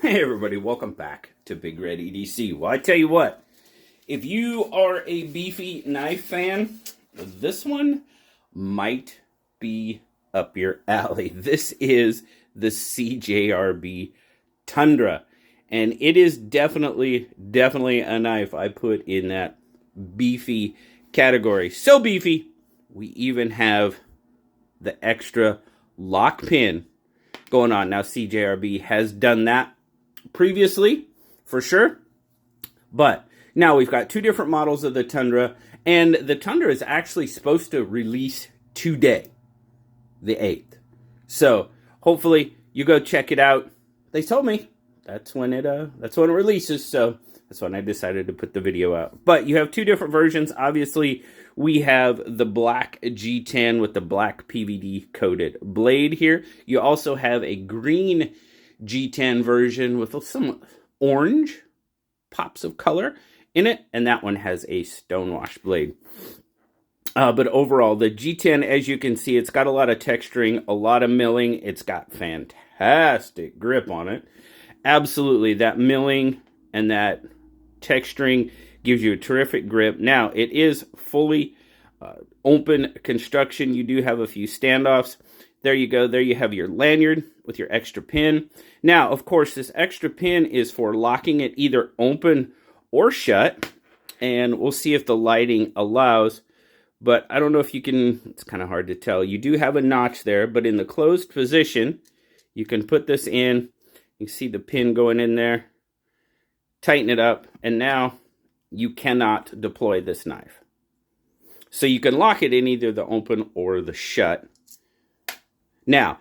Hey everybody, welcome back to BigRedEDC. Well, I tell you what, if you are a beefy knife fan, this one might be up your alley. This is the CJRB Tundra, and it is definitely a knife I put in that beefy category. So beefy, we even have the extra lock pin going on. Now, CJRB has done that previously, for sure, but now we've got two different models of the Tundra, and the Tundra is actually supposed to release today, the 8th. So hopefully you go check it out. They told me that's when it releases, so that's when I decided to put the video out. But you have two different versions. Obviously, we have the black G10 with the black PVD coated blade here. You also have a green G10 version with some orange pops of color in it, and that one has a stonewashed blade. But overall, the G10, as you can see, it's got a lot of texturing, a lot of milling. It's got fantastic grip on it. Absolutely, that milling and that texturing gives you a terrific grip. Now, it is fully open construction. You do have a few standoffs. There you go. There you have your lanyard with your extra pin. Now, of course, this extra pin is for locking it either open or shut. And we'll see if the lighting allows. But I don't know if you can, it's kind of hard to tell. You do have a notch there, but in the closed position, you can put this in. You see the pin going in there. Tighten it up. And now you cannot deploy this knife. So you can lock it in either the open or the shut. Now,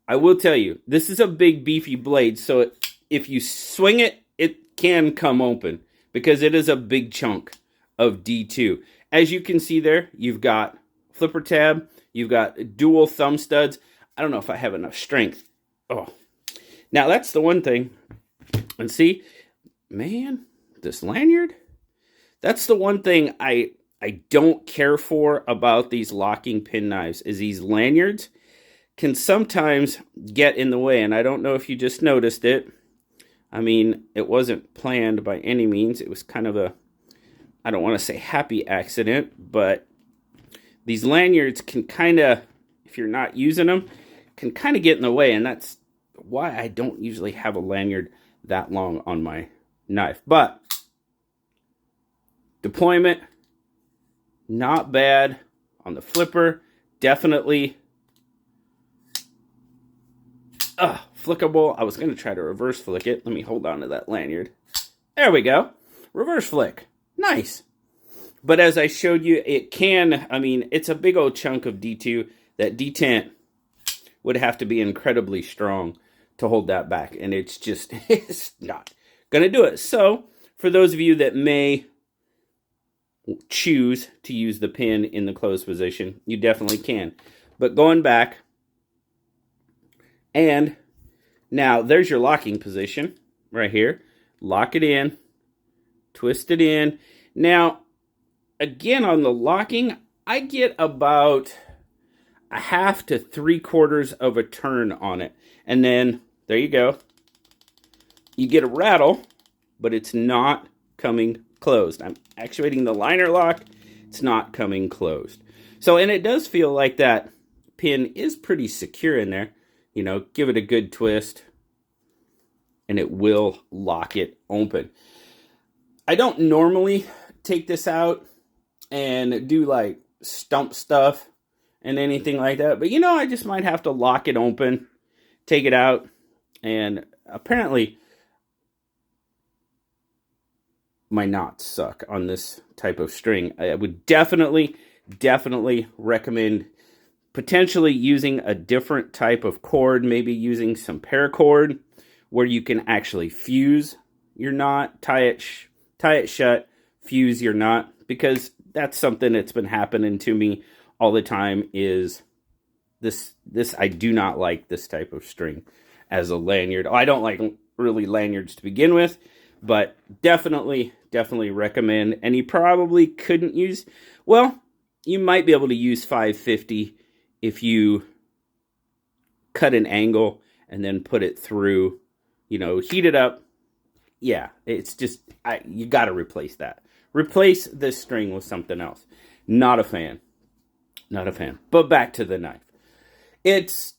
I will tell you, this is a big beefy blade, so if you swing it, it can come open because it is a big chunk of D2. As you can see there, you've got flipper tab, you've got dual thumb studs. I don't know if I have enough strength. Oh, now that's the one thing. And see, man, this lanyard, that's the one thing I don't care for about these locking pin knives is these lanyards can sometimes get in the way, and I don't know if you just noticed it. I mean, it wasn't planned by any means. It was kind of a, I don't want to say happy accident, but these lanyards can kind of, if you're not using them, can kind of get in the way, and that's why I don't usually have a lanyard that long on my knife. But deployment, not bad on the flipper, definitely flickable. I was going to try to reverse flick it. Let me hold on to that lanyard. There we go. Reverse flick. Nice. But as I showed you, it can, I mean, it's a big old chunk of D2. That detent would have to be incredibly strong to hold that back. And it's just, it's not going to do it. So, for those of you that may choose to use the pin in the closed position, you definitely can. But going back, and now there's your locking position right here. Lock it in, twist it in. Now, again, on the locking, I get about a half to 3/4 of a turn on it. And then, there you go. You get a rattle, but it's not coming closed. I'm actuating the liner lock. It's not coming closed. So, and it does feel like that pin is pretty secure in there. You know, give it a good twist, and it will lock it open. I don't normally take this out and do like stump stuff and anything like that, but you know, I just might have to lock it open, take it out, and apparently my knots suck on this type of string. I would definitely recommend potentially using a different type of cord, maybe using some paracord where you can actually fuse your knot, tie it shut, fuse your knot, because that's something that's been happening to me all the time is this I do not like this type of string as a lanyard. I don't like really lanyards to begin with, but definitely recommend. And you probably couldn't use, well, you might be able to use 550 if you cut an angle and then put it through heat it up. Yeah, it's just, you got to replace that. Replace this string with something else. Not a fan. Not a fan. But back to the knife. It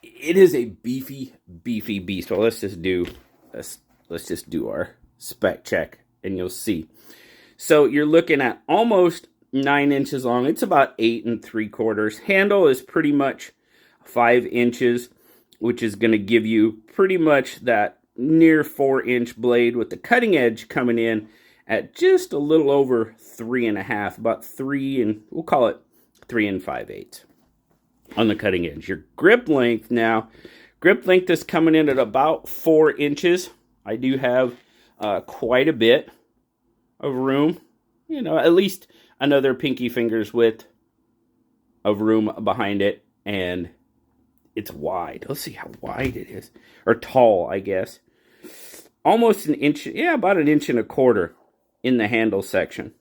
is a beefy beast. Well, let's just do our spec check and you'll see. So you're looking at almost 9 inches long. It's about 8 3/4. Handle is pretty much 5 inches, which is going to give you pretty much that near 4-inch blade with the cutting edge coming in at just a little over 3.5, about 3, and we'll call it 3 5/8 on the cutting edge. Your grip length is coming in at about 4 inches. I do have quite a bit of room, at least another pinky finger's width of room behind it, and it's wide. Let's see how wide it is, or tall, I guess. Almost an inch, about 1.25 inches in the handle section.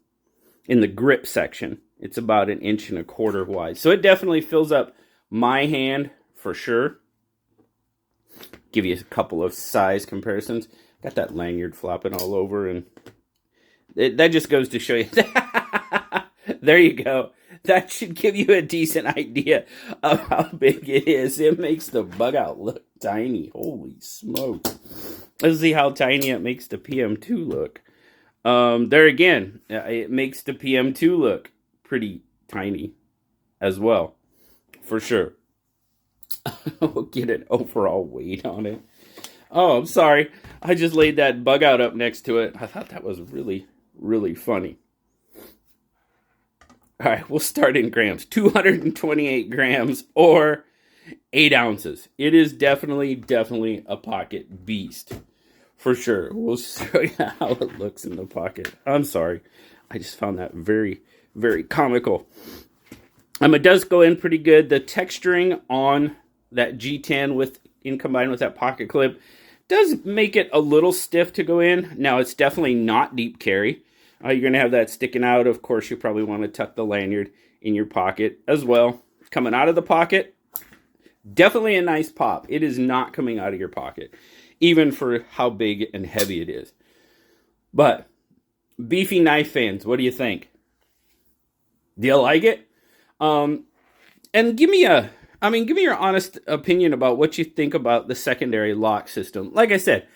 In the grip section, it's about 1.25 inches wide. So it definitely fills up my hand for sure. Give you a couple of size comparisons. Got that lanyard flopping all over, and that just goes to show you. There you go. That should give you a decent idea of how big it is. It makes the Bugout look tiny. Holy smoke. Let's see how tiny it makes the PM2 look. There again, it makes the PM2 look pretty tiny as well, for sure. We'll get an overall weight on it. Oh, I'm sorry. I just laid that Bugout up next to it. I thought that was really, really funny. All right, we'll start in grams. 228 grams or 8 ounces. It is definitely a pocket beast. For sure. We'll show you how it looks in the pocket. I'm sorry. I just found that very, very comical. It does go in pretty good. The texturing on that G10 combined with that pocket clip does make it a little stiff to go in. Now, it's definitely not deep carry. You're going to have that sticking out. Of course, you probably want to tuck the lanyard in your pocket as well. Coming out of the pocket, definitely a nice pop. It is not coming out of your pocket, even for how big and heavy it is. But, beefy knife fans, what do you think? Do you like it? And give me your honest opinion about what you think about the secondary lock system. Like I said,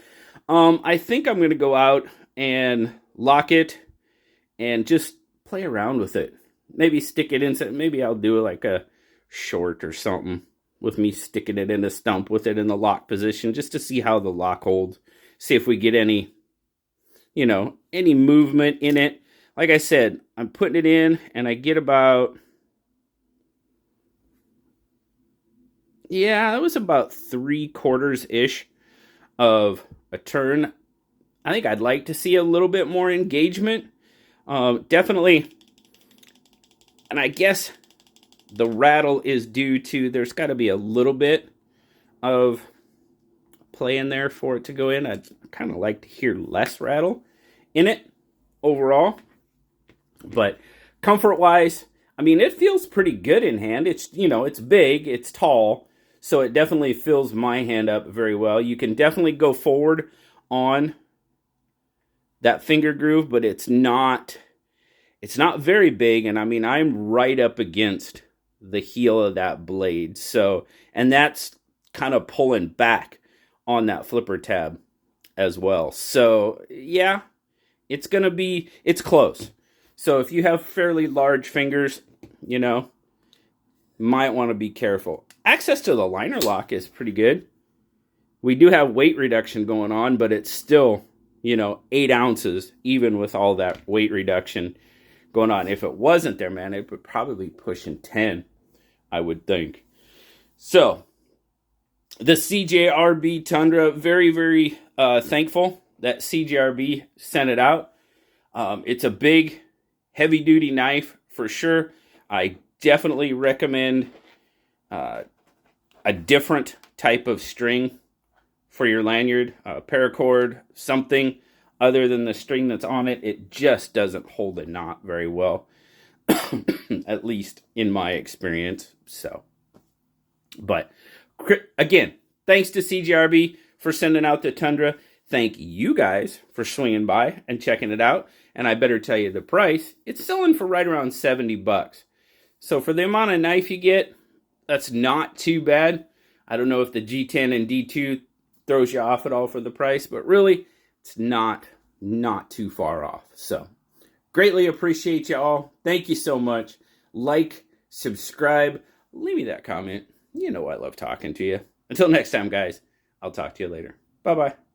I think I'm going to go out and lock it and just play around with it. Maybe stick it inside. Maybe I'll do like a short or something with me sticking it in a stump with it in the lock position just to see how the lock holds. See if we get any movement in it. Like I said, I'm putting it in and I get about, that was about 3/4-ish of a turn. I think I'd like to see a little bit more engagement. Definitely, and I guess the rattle is due to, there's got to be a little bit of play in there for it to go in. I'd kind of like to hear less rattle in it overall. But comfort-wise, it feels pretty good in hand. It's, it's big, it's tall, so it definitely fills my hand up very well. You can definitely go forward on that finger groove, but it's not very big, and I'm right up against the heel of that blade. So, and that's kind of pulling back on that flipper tab as well. So, yeah, it's close. So if you have fairly large fingers, might want to be careful. Access to the liner lock is pretty good. We do have weight reduction going on, but it's still 8 ounces, even with all that weight reduction going on. If it wasn't there, man, it would probably be pushing 10, I would think. So, the CJRB Tundra, very, very thankful that CJRB sent it out. It's a big, heavy-duty knife for sure. I definitely recommend a different type of string for your lanyard, paracord, something other than the string that's on it. It just doesn't hold a knot very well, at least in my experience. So, but again, thanks to CJRB for sending out the Tundra. Thank you guys for swinging by and checking it out. And I better tell you the price. It's selling for right around 70 bucks. So for the amount of knife you get, that's not too bad. I don't know if the G10 and D2 throws you off at all for the price, but really, it's not too far off. So, greatly appreciate you all. Thank you so much. Like, subscribe, leave me that comment. You know I love talking to you. Until next time, guys, I'll talk to you later. Bye-bye.